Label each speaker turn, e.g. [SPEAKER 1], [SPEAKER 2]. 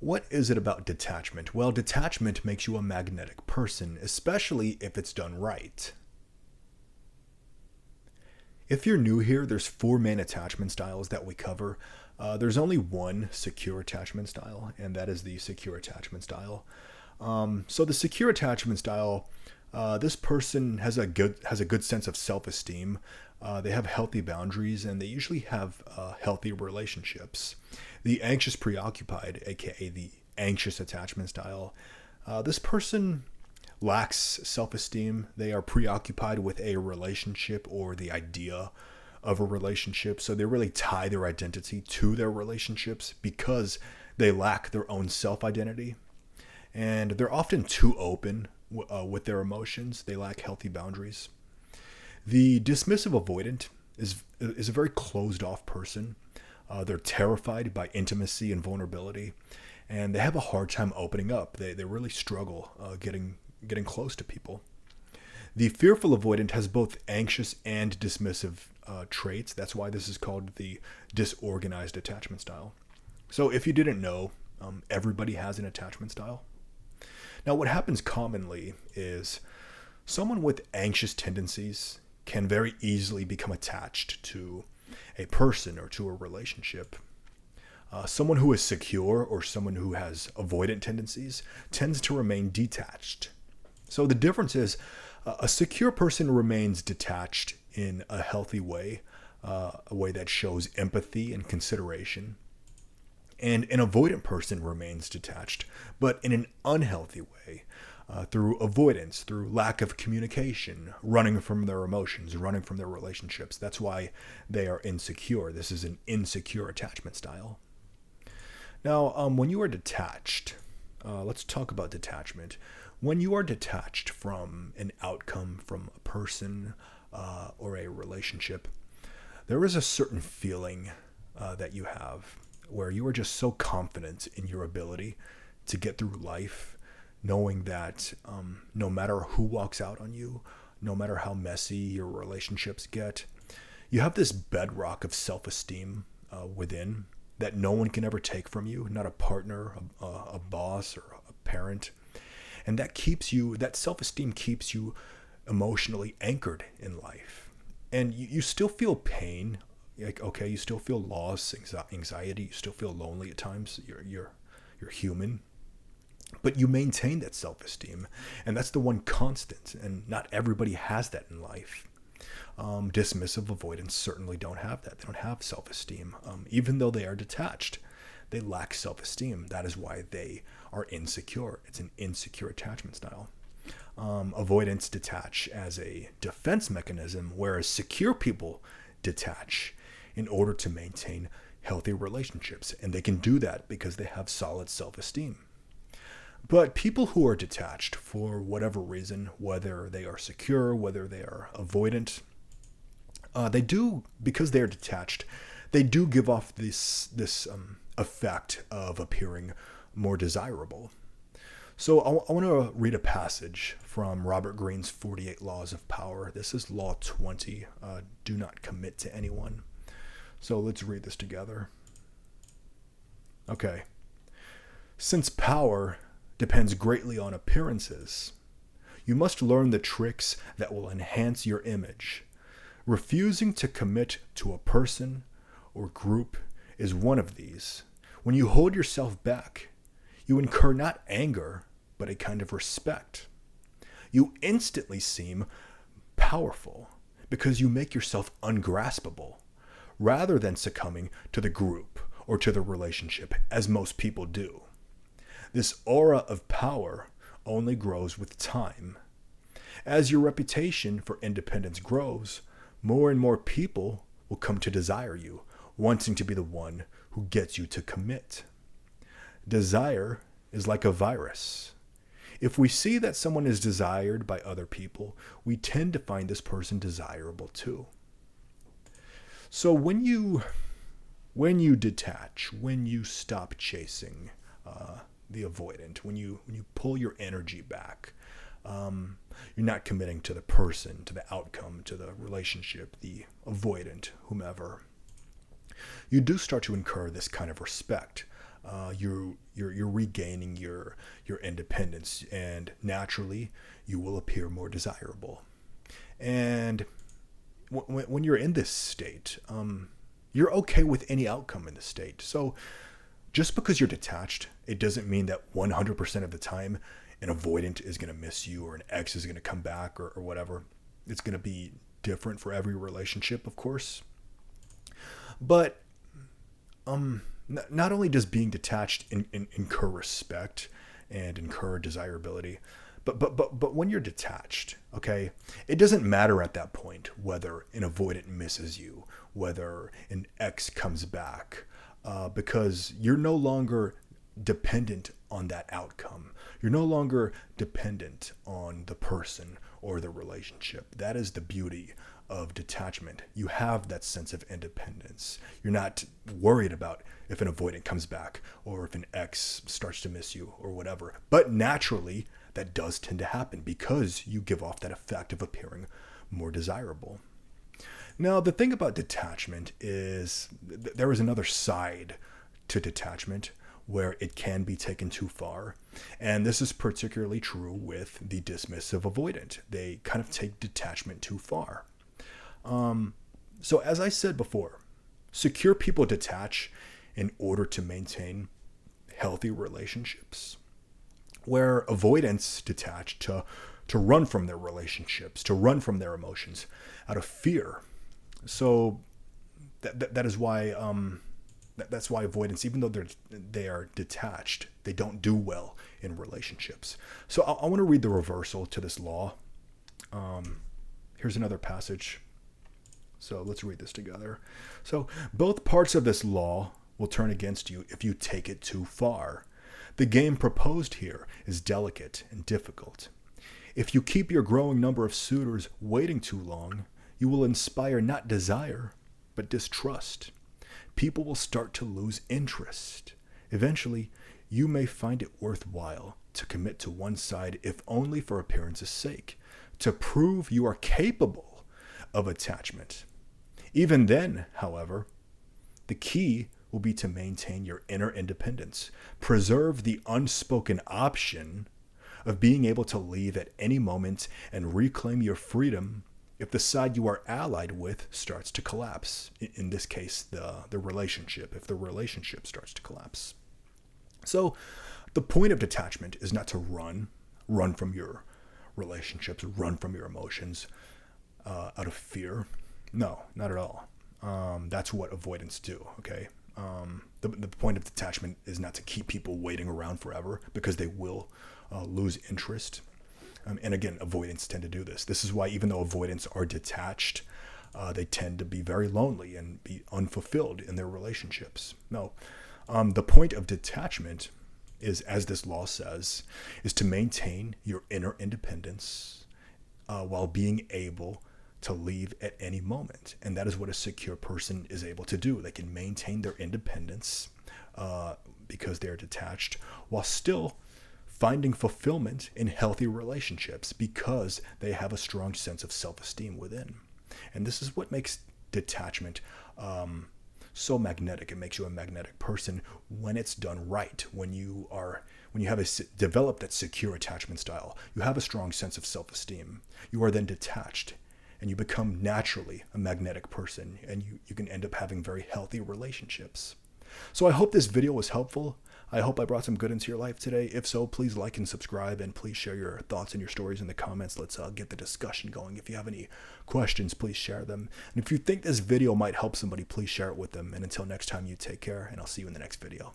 [SPEAKER 1] What is it about detachment? Well, detachment makes you a magnetic person, especially if it's done right. If you're new here, there's four main attachment styles that we cover. There's only one secure attachment style, and that is the secure attachment style. So the secure attachment style, this person has a good sense of self-esteem. They have healthy boundaries, and they usually have healthy relationships. The anxious preoccupied, aka the anxious attachment style, this person lacks self-esteem. They are preoccupied with a relationship or the idea of a relationship, so they really tie their identity to their relationships because they lack their own self-identity, and they're often too open with their emotions. They lack healthy boundaries. The dismissive avoidant is a very closed off person. They're terrified by intimacy and vulnerability, and they have a hard time opening up. They really struggle getting close to people. The fearful avoidant has both anxious and dismissive traits. That's why this is called the disorganized attachment style. So if you didn't know, everybody has an attachment style. Now, what happens commonly is someone with anxious tendencies can very easily become attached to a person or to a relationship. Someone who is secure or someone who has avoidant tendencies tends to remain detached. So the difference is a secure person remains detached in a healthy way, a way that shows empathy and consideration. And an avoidant person remains detached, but in an unhealthy way, through avoidance, through lack of communication, running from their emotions, running from their relationships. That's why they are insecure. This is an insecure attachment style. Now, when you are detached, let's talk about detachment. When you are detached from an outcome, from a person or a relationship, there is a certain feeling that you have where you are just so confident in your ability to get through life, knowing that no matter who walks out on you, no matter how messy your relationships get, you have this bedrock of self-esteem within that no one can ever take from you, not a partner, a boss, or a parent. And that self-esteem keeps you emotionally anchored in life. And you still feel pain. Like, okay, you still feel loss, anxiety, you still feel lonely at times. You're human. But you maintain that self-esteem. And that's the one constant. And not everybody has that in life. Dismissive avoidants certainly don't have that. They don't have self-esteem. Even though they are detached, they lack self-esteem. That is why they are insecure. It's an insecure attachment style. Avoidants detach as a defense mechanism, whereas secure people detach in order to maintain healthy relationships. And they can do that because they have solid self-esteem. But people who are detached for whatever reason, whether they are secure, whether they are avoidant, because they are detached, they do give off this effect of appearing more desirable. So I want to read a passage from Robert Greene's 48 Laws of Power. This is Law 20. Do not commit to anyone. So let's read this together. Okay. Since power depends greatly on appearances, you must learn the tricks that will enhance your image. Refusing to commit to a person or group is one of these. When you hold yourself back, you incur not anger, but a kind of respect. You instantly seem powerful because you make yourself ungraspable, rather than succumbing to the group or to the relationship, as most people do. This aura of power only grows with time. As your reputation for independence grows, more and more people will come to desire you, wanting to be the one who gets you to commit. Desire is like a virus. If we see that someone is desired by other people, we tend to find this person desirable too. So when you detach, when you stop chasing the avoidant, when you pull your energy back, you're not committing to the person, to the outcome, to the relationship, the avoidant, whomever. You do start to incur this kind of respect. you're regaining your independence, and naturally you will appear more desirable. And when you're in this state, you're okay with any outcome in the state. So just because you're detached, it doesn't mean that 100% of the time an avoidant is going to miss you, or an ex is going to come back, or whatever. It's going to be different for every relationship, of course. But not only does being detached incur respect and incur desirability, but when you're detached, okay, it doesn't matter at that point whether an avoidant misses you, whether an ex comes back, because you're no longer dependent on that outcome. You're no longer dependent on the person or the relationship. That is the beauty of detachment. You have that sense of independence. You're not worried about if an avoidant comes back, or if an ex starts to miss you, or whatever. But naturally, that does tend to happen because you give off that effect of appearing more desirable. Now, the thing about detachment is there is another side to detachment where it can be taken too far. And this is particularly true with the dismissive avoidant. They kind of take detachment too far. So as I said before, secure people detach in order to maintain healthy relationships, where avoidants detach to run from their relationships, to run from their emotions out of fear. So that is why that's why avoidants, even though they are detached, they don't do well in relationships. So I want to read the reversal to this law. Here's another passage. So let's read this together. So both parts of this law will turn against you if you take it too far. The game proposed here is delicate and difficult. If you keep your growing number of suitors waiting too long, you will inspire not desire, but distrust. People will start to lose interest. Eventually, you may find it worthwhile to commit to one side, if only for appearance's sake, to prove you are capable of attachment. Even then, however, the key will be to maintain your inner independence, preserve the unspoken option of being able to leave at any moment and reclaim your freedom if the side you are allied with starts to collapse. In this case, the relationship, if the relationship starts to collapse. So the point of detachment is not to run from your relationships, run from your emotions out of fear. No, not at all. That's what avoidants do, okay? The point of detachment is not to keep people waiting around forever, because they will lose interest. And again, avoidants tend to do this. This is why, even though avoidants are detached, they tend to be very lonely and be unfulfilled in their relationships. No, the point of detachment is, as this law says, is to maintain your inner independence while being able to leave at any moment. And that is what a secure person is able to do. They can maintain their independence because they are detached, while still finding fulfillment in healthy relationships, because they have a strong sense of self-esteem within. And this is what makes detachment so magnetic. It makes you a magnetic person when it's done right. When you have developed that secure attachment style, you have a strong sense of self-esteem. You are then detached, and you become naturally a magnetic person, and you can end up having very healthy relationships. So I hope this video was helpful. I hope I brought some good into your life today. If so, please like and subscribe, and please share your thoughts and your stories in the comments. Let's get the discussion going. If you have any questions, please share them. And if you think this video might help somebody, please share it with them. And until next time, you take care, and I'll see you in the next video.